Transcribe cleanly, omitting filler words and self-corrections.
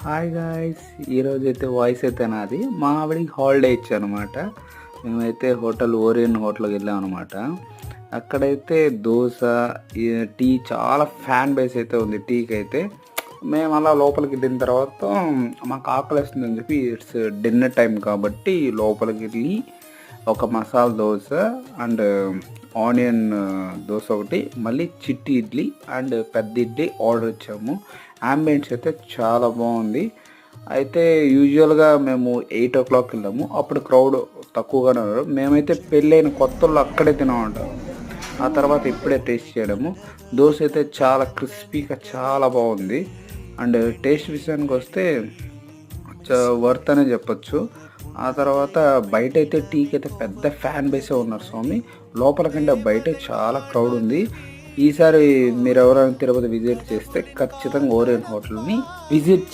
Hi guys! ఈరోజైతే voice అయితే నాది. మా ఆవిడకి హాలిడే ఇచ్చానమాట. మేమైతే హోటల్ ఓరియన్ హోటల్‌కి వెళ్ళామనమాట. అక్కడైతే దోస, ఈ టీ చాలా ఫ్యాన్ బేస్ అయితే ఉంది టీకైతే. మేము అలా లోపలికి వెళ్ళిన తర్వాత మాకు ఆకలేస్తుందని చెప్పి ఇట్స్ డిన్నర్ టైం కాబట్టి లోపలికెళ్ళి ఒక మసాలా దోస అండ్ ఆనియన్ దోస ఒకటి, మళ్ళీ చిట్టి ఇడ్లీ అండ్ పెద్ద ఇడ్లీ ఆర్డర్ ఇచ్చాము. యాంబియన్స్ అయితే చాలా బాగుంది. అయితే యూజువల్గా మేము 8:00 వెళ్ళాము. అప్పుడు క్రౌడ్ తక్కువగానే ఉన్నారు. మేమైతే పెళ్ళైన కొత్తల్లో అక్కడే తినామంటాం. ఆ తర్వాత ఇప్పుడే టేస్ట్ చేయడము. దోశ అయితే చాలా క్రిస్పీగా చాలా బాగుంది. అండ్ టేస్ట్ విషయానికి వస్తే వర్త్ అనే చెప్పొచ్చు. ఆ తర్వాత బయట అయితే టీకి అయితే పెద్ద ఫ్యాన్ బేసే ఉన్నారు స్వామి. లోపల కంటే బయట చాలా క్రౌడ్ ఉంది. ఈసారి మీరు ఎవరైనా తిరుపతి విజిట్ చేస్తే ఖచ్చితంగా ఓరియన్ హోటల్ని విజిట్